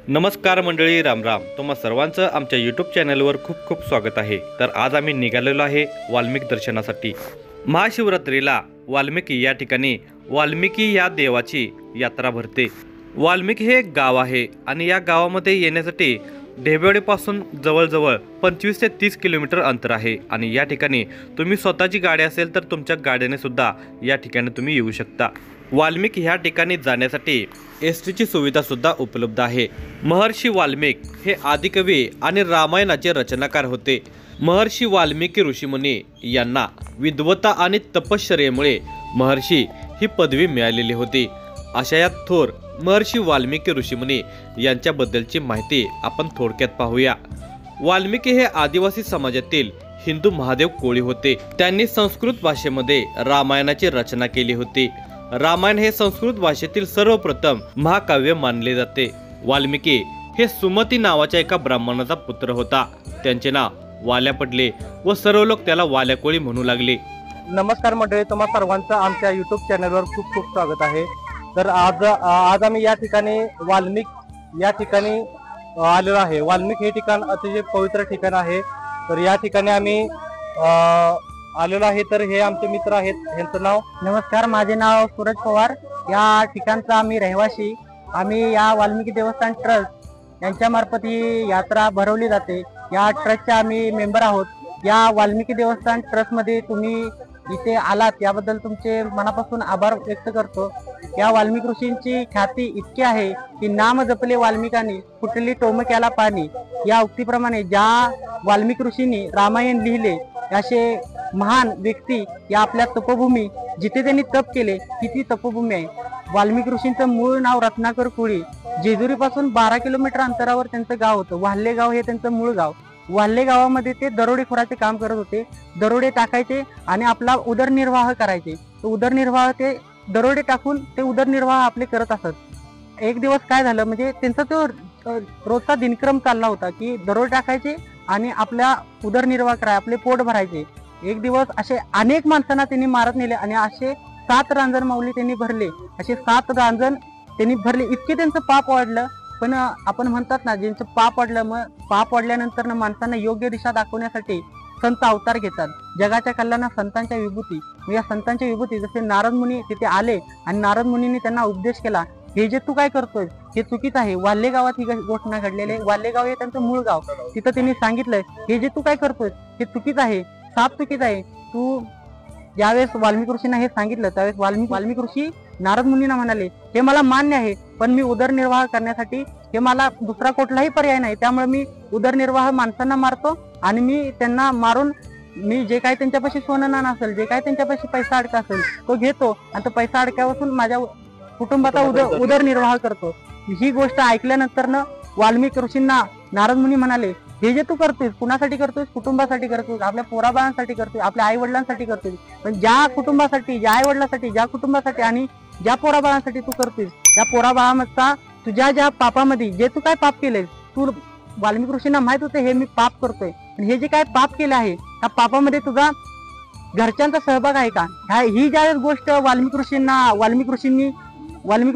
नमस्कार मंडळी, रामराम. तुम्हा सर्वांचं आमच्या यूट्यूब चॅनलवर खूप खूप स्वागत आहे. तर आज आम्ही निघालेलो आहे वाल्मिक दर्शनासाठी. महाशिवरात्रीला वाल्मिकी या ठिकाणी वाल्मिकी या देवाची यात्रा भरते. वाल्मिकी हे एक गाव आहे आणि या गावामध्ये येण्यासाठी ढेबेवाडीपासून जवळजवळ 25 ते 30 किलोमीटर अंतर आहे. आणि या ठिकाणी तुम्ही स्वतःची गाडी असेल तर तुमच्या गाडीने सुद्धा या ठिकाणी तुम्ही येऊ शकता. वाल्मिक ह्या ठिकाणी जाण्यासाठी एसटीची सुविधा सुद्धा उपलब्ध आहे. महर्षी वाल्मिक हे आदिकवी आणि रामायणाचे रचनाकार होते. महर्षी वाल्मिकी ऋषीमुनी यांना विद्वत्ता आणि तपश्चर्येमुळे महर्षी ही पदवी मिळालेली होती. अशा या थोर महर्षी वाल्मिकी ऋषीमुनी यांच्याबद्दलची माहिती आपण थोडक्यात पाहूया. वाल्मिकी हे आदिवासी समाजातील हिंदू महादेव कोळी होते. त्यांनी संस्कृत भाषेमध्ये रामायणाची रचना केली होती. रामायण हे संस्कृत भाषेतील सर्वप्रथम महाकाव्य मानले जाते. वाल्मिकी हे सुमती नावाच्या एका ब्राह्मणाचा पुत्र होता. त्यांचे नाव वाल्या पडले व सर्व लोक त्याला वाल्या कोळी म्हणू लागले. नमस्कार मंडळी, तुम्हा सर्वांचं आमच्या यूट्यूब चॅनलवर खूप खूप स्वागत आहे. तर आज आम्ही या ठिकाणी वाल्मिक या ठिकाणी आलेलो आहे. वाल्मिक हे ठिकाण अतिशय पवित्र ठिकाण आहे. तर या ठिकाणी आम्ही आलेलो आहे. तर हे आमचे मित्र आहेत, यांचं नाव. नमस्कार, माझे नाव सूरज पवार. या ठिकाणचा आम्ही रहिवासी. आम्ही या वाल्मिकी देवस्थान ट्रस्ट यांच्या मार्फत ही यात्रा भरवली जाते. या ट्रस्टचे आम्ही मेंबर आहोत. या वाल्मिकी देवस्थान ट्रस्ट मध्ये तुम्ही इथे आलात याबद्दल तुमचे मनापासून आभार व्यक्त करतो. या वाल्मिक ऋषींची ख्याती इतकी आहे की नाम जपले वाल्मिकांनी फुटली टोमक्याला पाणी. या उक्तीप्रमाणे ज्या वाल्मिक ऋषींनी रामायण लिहिले असे महान व्यक्ती या आपल्या तपोभूमी जिथे त्यांनी तप केले ती तपोभूमी आहे. वाल्मिक ऋषींचं मूळ नाव रत्नाकर कोळी. जेजुरी पासून 12 किलोमीटर अंतरावर त्यांचं गाव होतं. वाल्हे गाव हे त्यांचं मूळ गाव. वाल्हे गावामध्ये ते दरोडेखोराचे काम करत होते. दरोडे टाकायचे आणि आपला उदरनिर्वाह करायचे. तो उदरनिर्वाह ते दरोडे टाकून ते उदरनिर्वाह आपले करत असत. एक दिवस काय झालं, म्हणजे त्यांचा तो रोजचा दिनक्रम चालला होता की दरोडे टाकायचे आणि आपल्या उदरनिर्वाह करायचे, आपले पोट भरायचे. एक दिवस असे अनेक माणसांना त्यांनी मारत नेले आणि असे 7 रांजण माऊली त्यांनी भरले. असे 7 रांजण त्यांनी भरले. इतके त्यांचं पाप वाढलं. पण आपण म्हणतात ना, ज्यांचं पाप वाढलं, मग पाप वाढल्यानंतर माणसांना योग्य दिशा दाखवण्यासाठी संत अवतार घेतात. जगाच्या कल्याणा संतांच्या विभूती. या संतांच्या विभूती जसे नारद मुनी तिथे आले आणि नारद मुनींनी त्यांना उपदेश केला. हे जे तू काय करतोय हे चुकीचं आहे. वाल्हे गावात ही घटना घडलेली आहे. वाल्हे गाव हे त्यांचं मूळ गाव. तिथं त्यांनी सांगितलंय हे जे तू काय करतोय हे चुकीचं आहे, साप चुकीचं आहे. तू ज्यावेळेस वाल्मिक ऋषींना हे सांगितलं त्यावेळेस वाल्मिक ऋषी नारद मुनींना म्हणाले, हे मला मान्य आहे, पण मी उदरनिर्वाह करण्यासाठी हे मला दुसरा कुठलाही पर्याय नाही. त्यामुळे मी उदरनिर्वाह माणसांना मारतो आणि मी त्यांना मारून मी जे काही त्यांच्यापाशी सोनं नाणं असेल, जे काही त्यांच्यापाशी पैसा अडका असेल तो घेतो आणि तो पैसा अडक्यापासून माझ्या कुटुंबाचा उदरनिर्वाह करतो. ही गोष्ट ऐकल्यानंतर वाल्मिक ऋषींना नारद मुनी म्हणाले, हे जे तू करतोय कुणासाठी करतोय? कुटुंबासाठी करतोय, आपल्या पोराबाळांसाठी करतोय, आपल्या आई वडिलांसाठी करतोय. पण ज्या कुटुंबासाठी, ज्या आई वडिलांसाठी, ज्या कुटुंबासाठी आणि ज्या पोराबाळांसाठी तू करतोय त्या पोराबाळांचा तुझ्या ज्या पापामध्ये जे तू काय पाप केले, तू वाल्मिक ऋषींना माहित होते हे मी पाप करतोय. हे जे काय पाप केले आहे त्या पापामध्ये तुझा घरच्यांचा सहभाग आहे का? ही ज्या गोष्ट वाल्मिक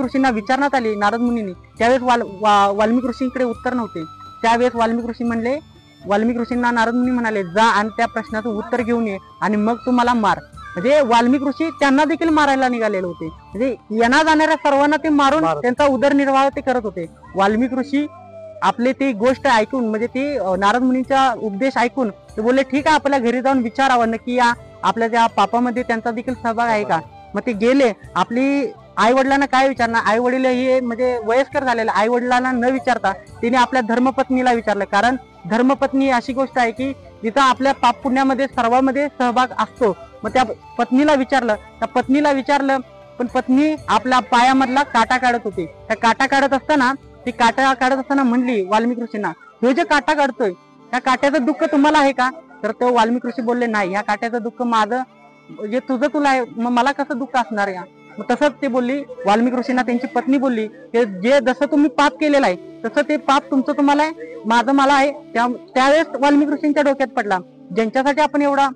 ऋषींना विचारण्यात आली नारद मुनींनी, त्यावेळेस वाल्मिक ऋषींकडे उत्तर नव्हते. त्यावेळेस वाल्मिक ऋषींना नारद मुनी म्हणाले, जा आणि त्या प्रश्नाचं उत्तर घेऊन ये आणि मग तू मला मार. म्हणजे वाल्मिक ऋषी त्यांना देखील मारायला निघालेले होते. म्हणजे येणा जाणाऱ्या सर्वांना ते मारून त्यांचा उदरनिर्वाह ते करत होते. वाल्मिक ऋषी आपले ती गोष्ट ऐकून, म्हणजे ती नारद मुनींचा उपदेश ऐकून ते बोलले, ठीक आहे, आपल्या घरी जाऊन विचारावं नक्की या आपल्या त्या पापामध्ये त्यांचा देखील सहभाग आहे का. मग ते गेले. आपली आई वडिलांना काय विचारणार? आई वडील हे म्हणजे वयस्कर झालेले, आई वडिलांना न विचारता तिने आपल्या धर्मपत्नीला विचारलं. कारण धर्मपत्नी अशी गोष्ट आहे की जिथं आपल्या पाप पुण्यामध्ये सर्वांमध्ये सहभाग असतो. मग त्या पत्नीला विचारलं, पण पत्नी आपल्या पायामधला काटा काढत होती. त्या काटा काढत असताना म्हणली वाल्मिक ऋषींना, हे जे काटा काढतोय त्या काट्याचं दुःख तुम्हाला आहे का? तर तो वाल्मिक ऋषी बोलले नाही, ह्या काट्याचं दुःख माझं जे तुझं तुला आहे, मग मला कसं दुःख असणार या. मग तसंच ते बोलली वाल्मिक ऋषींना त्यांची पत्नी बोलली की जे जसं तुम्ही पाप केलेलं आहे तसं ते पाप तुमचं तुम्हाला आहे, माझं मला आहे. त्यावेळेस वाल्मिक ऋषींच्या डोक्यात पडला, ज्यांच्यासाठी आपण एवढा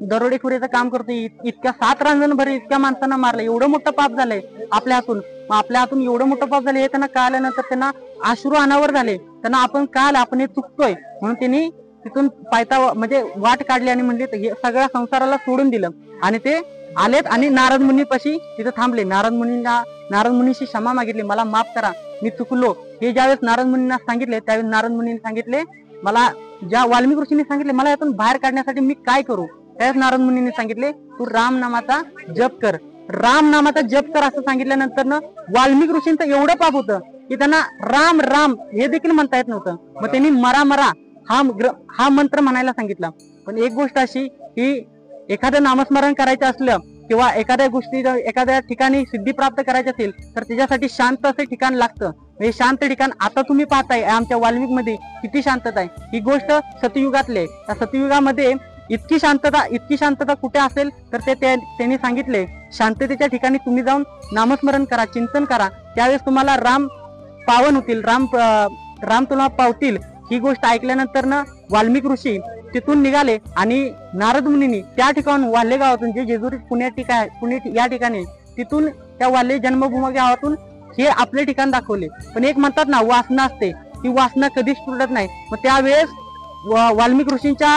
दरोडेखोरीचं काम करतोय, इतक्या 7 रांजणभर इतक्या माणसांना मारलं, एवढं मोठं पाप झालंय आपल्या हातून. आपल्या हातून एवढं मोठं पाप झालं हे त्यांना कळाल्यानंतर त्यांना अश्रू अनावर झाले. त्यांना आपण कळालं आपण हे चुकतोय, म्हणून त्यांनी तिथून पायता म्हणजे वाट काढली आणि म्हणले हे सगळ्या संसाराला सोडून दिलं. आणि ते आलेत आणि नारद मुनीपाशी तिथे थांबले. नारद मुनीशी क्षमा मागितली, मला माफ करा, मी चुकलो. हे ज्यावेळेस नारद मुनींना सांगितले त्यावेळेस नारद मुनींनी सांगितले, मला ज्या वाल्मिक ऋषींनी सांगितले मला यातून बाहेर काढण्यासाठी मी काय करू. त्यावेळेस नारद मुनींनी सांगितले तू राम नामाचा जप कर, राम नामाचा जप कर असं सांगितल्यानंतर ना वाल्मिक ऋषींचं एवढं पाप होतं की त्यांना राम राम हे देखील म्हणता येत नव्हतं. मग त्यांनी मरा मरा हा मंत्र म्हणायला सांगितला. पण एक गोष्ट अशी की एखादं नामस्मरण करायचं असलं किंवा एखाद्या गोष्टी एखाद्या ठिकाणी सिद्धी प्राप्त करायची असेल तर त्याच्यासाठी शांत असे ठिकाण लागतं. हे शांत ठिकाण आता तुम्ही पाहताय आमच्या वाल्मिक मध्ये किती शांतता आहे. ही गोष्ट सतयुगातली आहे. त्या सतयुगामध्ये इतकी शांतता कुठे असेल तर ते त्यांनी सांगितले शांततेच्या ठिकाणी तुम्ही जाऊन नामस्मरण करा, चिंतन करा, त्यावेळेस तुम्हाला राम पावन होतील, राम तुला पावतील. ही गोष्ट ऐकल्यानंतर ना वाल्मिक ऋषी तिथून निघाले आणि नारद मुनींनी त्या ठिकाणून वाल्हे गावातून जे जेजुरी पुणे या ठिकाणी तिथून त्या वाल्हे जन्मभूमी गावातून हे आपले ठिकाण दाखवले. पण एक म्हणतात ना वासना असते, ती वासना कधीच तुटत नाही. मग त्यावेळेस वाल्मिक ऋषींच्या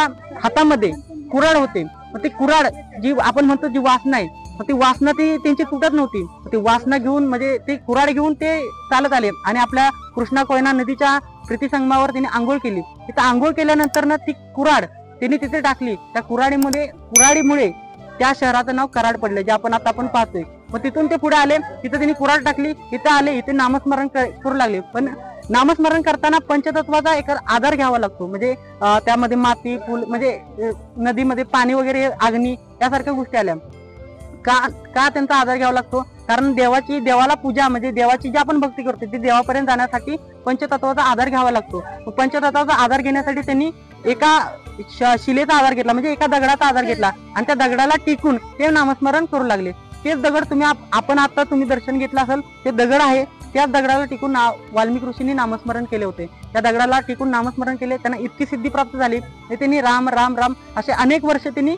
हातामध्ये कुऱ्हाड होते. मग ती कुऱ्हाड जी आपण म्हणतो जी वासना आहे, मग ती वासना ती त्यांची तुटत नव्हती. ती वासना घेऊन म्हणजे ती कुऱ्हाड घेऊन ते चालत आले आणि आपल्या कृष्णा कोयना नदीच्या प्रीतिसंगमावर त्यांनी आंघोळ केली. तिथं आंघोळ केल्यानंतर ना ती कुऱ्हाड त्यांनी तिथे टाकली. त्या कुऱ्हाडीमुळे त्या शहराचं नाव कराड पडलं, जे आपण पाहतोय. मग तिथून ते पुढे आले, तिथे त्यांनी कुऱ्हाड टाकली, इथे आले, इथे नामस्मरण करू लागले. पण नामस्मरण करताना पंचतत्वाचा एक आधार घ्यावा लागतो. म्हणजे त्यामध्ये माती फुल म्हणजे नदीमध्ये पाणी वगैरे अग्नी यासारख्या गोष्टी आल्या. का त्यांचा आधार घ्यावा लागतो? कारण देवाला पूजा म्हणजे देवाची जी आपण भक्ती करतो ती देवापर्यंत जाण्यासाठी पंचतत्वाचा आधार घ्यावा लागतो. पंचतत्वाचा आधार घेण्यासाठी त्यांनी एका शिलेचा आधार घेतला, म्हणजे एका दगडाचा आधार घेतला आणि त्या दगडाला टिकून ते नामस्मरण करू लागले. तेच दगड तुम्ही दर्शन घेतलं असेल, ते दगड आहे. त्याच दगडाला टिकून वाल्मिक ऋषींनी नामस्मरण केले होते. त्या दगडाला टिकून नामस्मरण केले, त्यांना इतकी सिद्धी प्राप्त झाली. त्यांनी राम राम राम असे अनेक वर्ष त्यांनी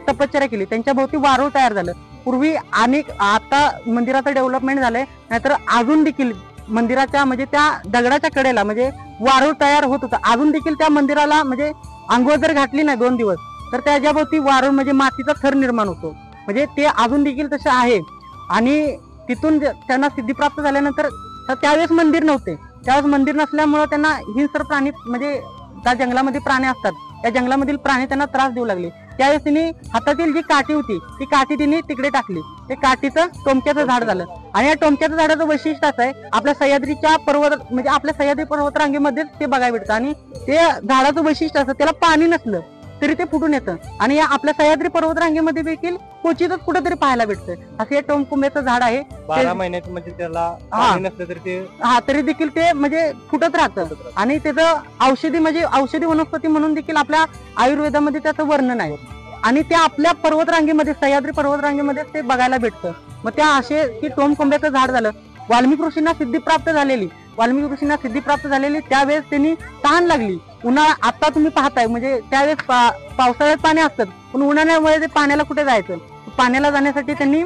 तपश्चर्या केली. त्यांच्या भोवती वारूळ तयार झालं. पूर्वी आता मंदिराचं डेव्हलपमेंट झालंय, नाहीतर अजून देखील मंदिराच्या म्हणजे त्या दगडाच्या कडेला म्हणजे वारूळ तयार होत होतं. अजून देखील त्या मंदिराला म्हणजे आंघोळ जर घातली नाही 2 दिवस तर त्याच्या भोवती वारूळ म्हणजे मातीचा थर निर्माण होतो. म्हणजे ते अजून देखील तसे आहे. आणि तिथून त्यांना सिद्धी प्राप्त झाल्यानंतर त्यावेळेस मंदिर नव्हते. त्यावेळेस मंदिर नसल्यामुळे त्यांना हिंस्र प्राणी म्हणजे त्या जंगलामध्ये प्राणी असतात, त्या जंगलामधील प्राणी त्यांना त्रास देऊ लागले. त्यावेळेस त्यांनी हातातील जी काठी होती ती काठी त्यांनी तिकडे टाकली. ते काठीचं टोमक्याचं झाड झालं. आणि या टोमक्याचं झाडाचं वैशिष्ट्य असं आहे, आपल्या सह्याद्रीच्या म्हणजे आपल्या सह्याद्री पर्वतरांगेमध्येच ते बघायला भेटतं. आणि ते झाडाचं वैशिष्ट्य असं त्याला पाणी नसलं तरी ते फुटून येतं. आणि या आपल्या सह्याद्री पर्वतरांगेमध्ये देखील क्वचितच कुठेतरी पाहायला भेटतं. असं हे टोमकुंब्याचं झाड आहे. 12 महिन्यात म्हणजे त्याला पाणी नसलं तरी ते तरी देखील ते म्हणजे फुटत राहतं. आणि त्याचं औषधी वनस्पती म्हणून देखील आपल्या आयुर्वेदामध्ये त्याचं वर्णन आहे. आणि ते आपल्या पर्वतरांगेमध्ये सह्याद्री पर्वतरांगेमध्ये ते बघायला भेटतं. मग त्या असे की टोमकुंब्याचं झाड झालं. वाल्मिक ऋषींना सिद्धी प्राप्त झालेली त्यावेळेस त्यांनी तहान लागली. उन्हाळा आता तुम्ही पाहताय म्हणजे त्यावेळेस पावसाळ्यात पाणी असतात, पण उन्हाळ्यामुळे ते पाण्याला कुठे जायचं. पाण्याला जाण्यासाठी त्यांनी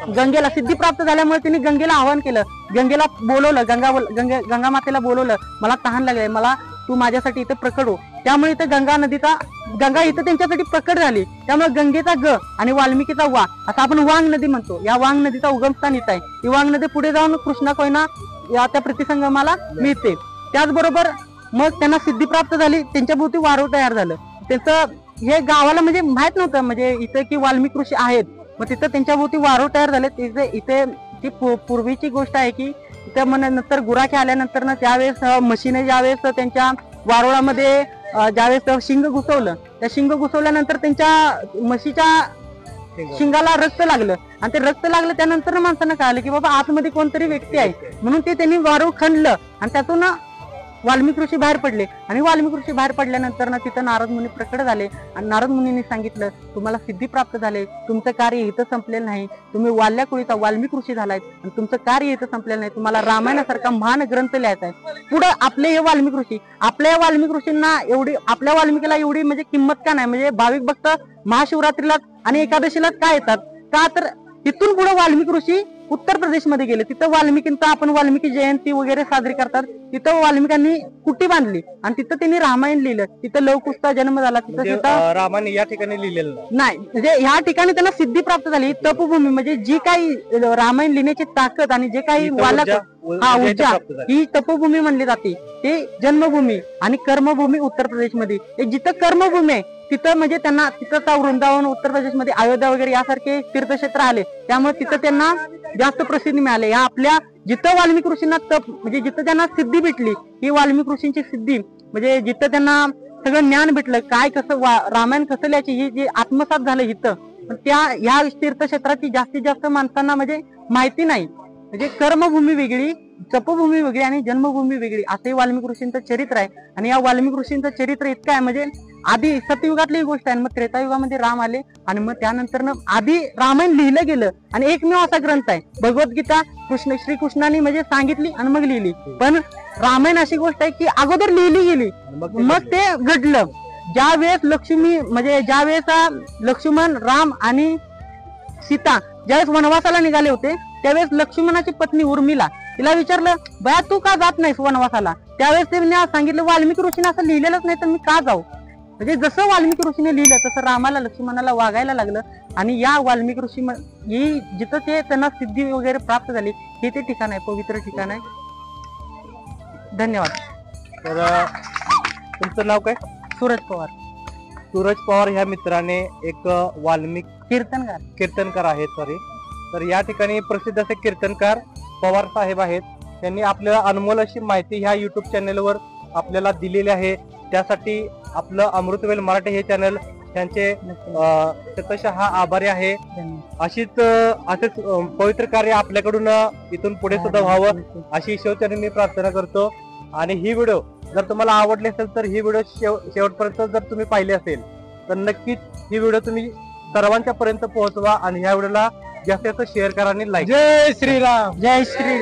गंगेला सिद्धी प्राप्त झाल्यामुळे त्यांनी गंगेला आवाहन केलं, गंगेला बोलवलं, गंगा मातेला बोलवलं, मला तहान लागले, मला तू माझ्यासाठी इथे प्रकट हो. त्यामुळे इथे गंगा इथं त्यांच्यासाठी प्रकट झाली. त्यामुळे गंगेचा ग आणि वाल्मिकीचा वा असं आपण वांग नदी म्हणतो. या वांग नदीचा उगमस्थान इथं आहे. ही वांग नदी पुढे जाऊन कृष्णा कोयना या त्या प्रतिसंगमाला मिळते. त्याचबरोबर मग त्यांना सिद्धी प्राप्त झाली, त्यांच्या भोवती वारूळ तयार झालं. त्यांचं हे गावाला म्हणजे माहित नव्हतं म्हणजे इथे की वाल्मिक ऋषी आहेत. मग तिथं त्यांच्या भोवती वारूळ तयार झाले. इथे ती पूर्वीची गोष्ट आहे की इथं नंतर गुराख्या आल्यानंतर ना त्यावेळेस म्हशीने ज्यावेळेस त्यांच्या वारुळामध्ये ज्यावेळेस शिंग घुसवलं, त्या शिंग घुसवल्यानंतर त्यांच्या म्हशीच्या शिंगाला रक्त लागलं. आणि ते रक्त लागलं त्यानंतर माणसांना कळालं की बाबा आतमध्ये कोणतरी व्यक्ती आहे. म्हणून ते त्यांनी वारूळ खणलं आणि त्यातून वाल्मिक ऋषी बाहेर पडले आणि वाल्मिक ऋषी बाहेर पडल्यानंतर ना तिथं नारद मुनी प्रकट झाले आणि नारद मुनींनी सांगितलं तुम्हाला सिद्धी प्राप्त झाले, तुमचं कार्य इथं संपलेलं नाही, तुम्ही वाल्या कुळीचा वाल्मिक ऋषी झालाय आणि तुमचं कार्य इथं संपलेलं नाही, तुम्हाला रामायणासारखा महान ग्रंथ लिहायचा आहे. पुढे आपले हे वाल्मिक ऋषी, आपल्या वाल्मिक ऋषींना एवढी, आपल्या वाल्मिकीला एवढी म्हणजे किंमत का नाही, म्हणजे भाविक भक्त महाशिवरात्रीला आणि एकादशीलाच का येतात का, तर तिथून पुढे वाल्मिक ऋषी उत्तर प्रदेशमध्ये गेले. तिथं वाल्मिकींचा आपण वाल्मिकी जयंती वगैरे साजरी करतात. तिथं वाल्मिकांनी कुटी बांधली आणि तिथं त्यांनी रामायण लिहिलं. तिथं लवकुशचा जन्म झाला. तिथं रामाने या ठिकाणी लिहिलेलं नाही, म्हणजे ह्या ठिकाणी त्यांना सिद्धी प्राप्त झाली. तपभूमी म्हणजे जी काही रामायण लिहिण्याची ताकद आणि जे काही ऊर्जा ही तपभूमी म्हणली जाते. ते जन्मभूमी आणि कर्मभूमी उत्तर प्रदेशमध्ये. जिथं कर्मभूमी आहे तिथं म्हणजे त्यांना तिथं वृंदावन, उत्तर प्रदेशमध्ये अयोध्या वगैरे यासारखे तीर्थक्षेत्र आले, त्यामुळे तिथं त्यांना जास्त प्रसिद्धी मिळाली. या आपल्या जिथं वाल्मिक ऋषींना तप म्हणजे जिथं त्यांना सिद्धी भेटली, ही वाल्मिक ऋषींची सिद्धी म्हणजे जिथं त्यांना सगळं ज्ञान भेटलं, काय कसं रामायण कसं लिहायची ही जे आत्मसात झालं इथं, त्या ह्या तीर्थक्षेत्राची जास्तीत जास्त माणसांना म्हणजे माहिती नाही. म्हणजे कर्मभूमी वेगळी, तपभूमी वेगळी आणि जन्मभूमी वेगळी असं वाल्मिक ऋषींचं चरित्र आहे. आणि या वाल्मिक ऋषींचं चरित्र इतकं आहे म्हणजे आधी सत्ययुगातली गोष्ट आहे, मग त्रेतायुगामध्ये राम आले आणि मग त्यानंतर आधी रामायण लिहिलं गेलं आणि एकमेव असा ग्रंथ आहे भगवद्गीता. श्रीकृष्णाने म्हणजे सांगितली आणि मग लिहिली. पण रामायण अशी गोष्ट आहे की अगोदर लिहिली गेली, मग ते घडलं. ज्या वेळेस लक्ष्मी म्हणजे ज्या वेळेस लक्ष्मण, राम आणि सीता ज्यावेळेस वनवासाला निघाले होते, त्यावेळेस लक्ष्मणाची पत्नी उर्मिला तिला विचारलं, बया तू का जात नाहीस वनवासाला? त्यावेळेस त्यांनी सांगितलं, वाल्मिकी ऋषीने असं लिहिलेलंच नाही तर मी का जाऊ? म्हणजे जसं वाल्मिकी ऋषीने लिहिलं तसं रामाला, लक्ष्मणाला वागायला लागलं. आणि या वाल्मिकी ऋषी ही जिथं ते त्यांना सिद्धी वगैरे प्राप्त झाली, हे ते ठिकाण आहे, पवित्र ठिकाण आहे. धन्यवाद. तर तुमचं नाव काय? सूरज पवार. सूरज पवार ह्या मित्राने एक वाल्मिक कीर्तनकार आहेत. तर या ठिकाणी प्रसिद्ध असे कीर्तनकार पवार साहेब आहेत. त्यांनी आपल्याला अनमोल अशी माहिती ह्या युट्यूब चॅनेलवर आपल्याला दिलेली आहे. त्यासाठी आपलं अमृतवेल मराठी हे चॅनल त्यांचे शतशः आभारी आहे. असेच पवित्र कार्य आपल्याकडून इथून पुढे सुद्धा व्हावं अशी ईश्वरचरणी मी प्रार्थना करतो. आणि ही व्हिडिओ जर तुम्हाला आवडली असेल तर ही व्हिडिओ शेवटपर्यंत जर तुम्ही पाहिली असेल तर नक्कीच ही व्हिडिओ तुम्ही सर्वांच्या पर्यंत पोहोचवा आणि ह्या व्हिडिओला जास्तीत जास्त शेअर करा आणि लाईक. जय श्रीराम. जय श्री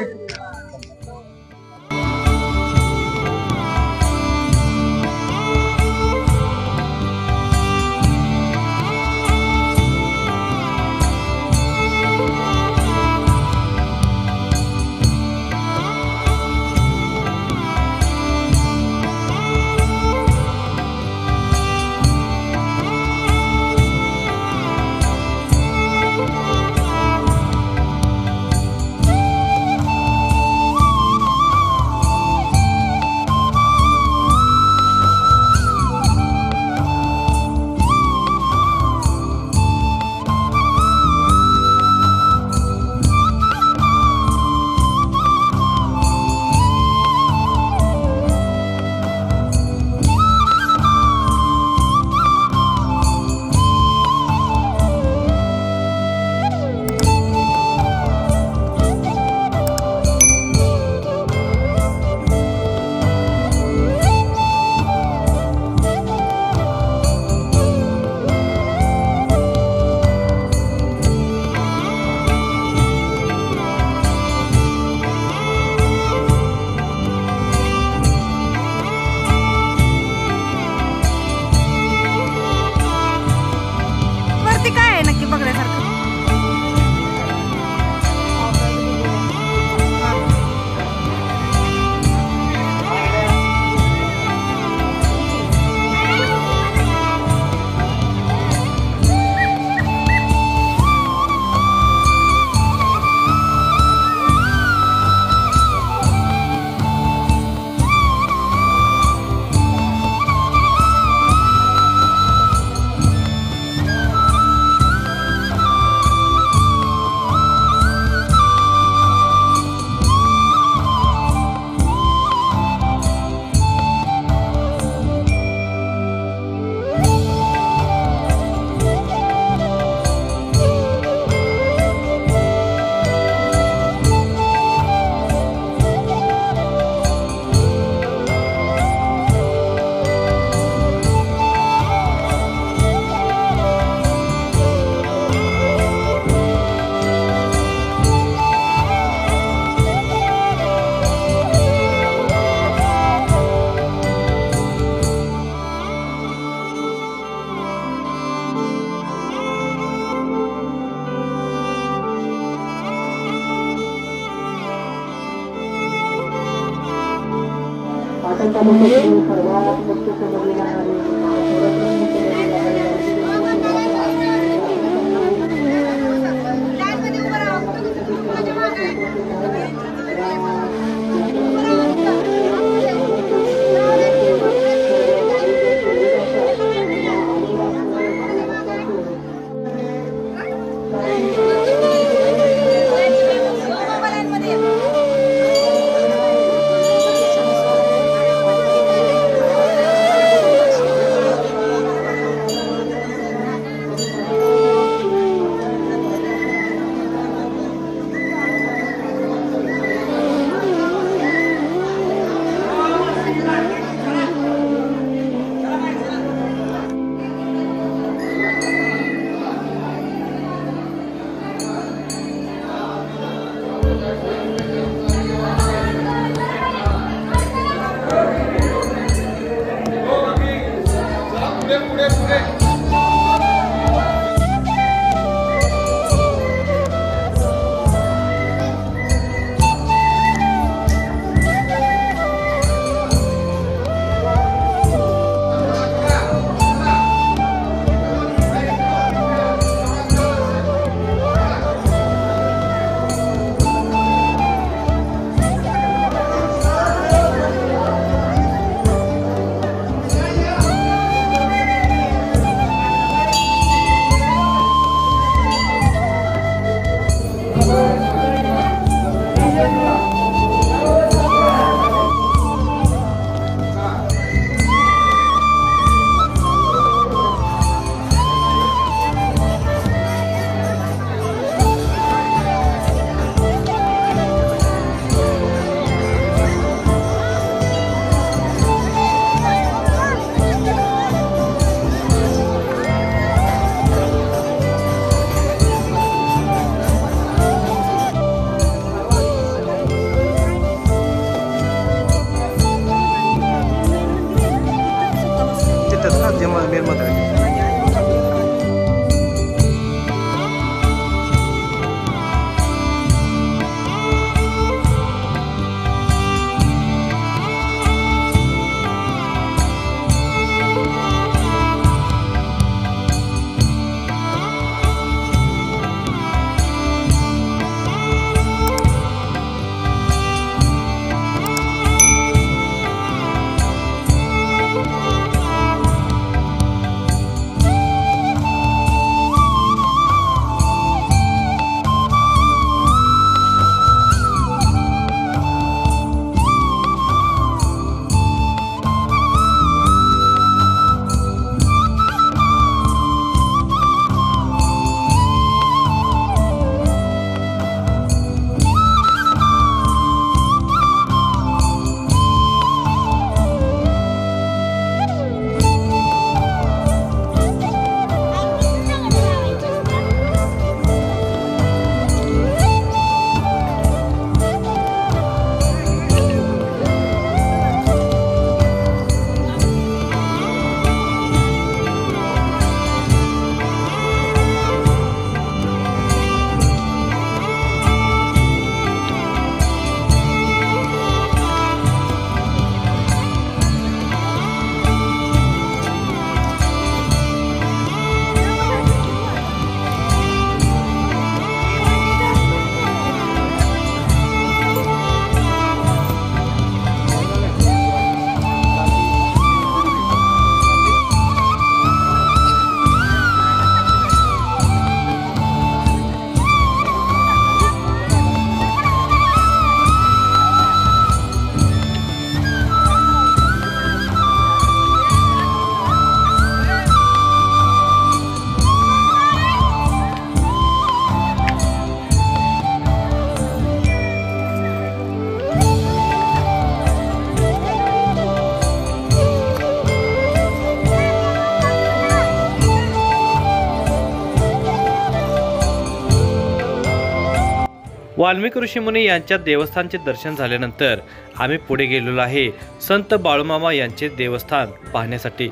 वाल्मिकी ऋषीमुनी यांच्या देवस्थानचे दर्शन झाल्यानंतर आम्ही पुढे गेलेलो आहे संत बाळूमामा यांचे देवस्थान पाहण्यासाठी।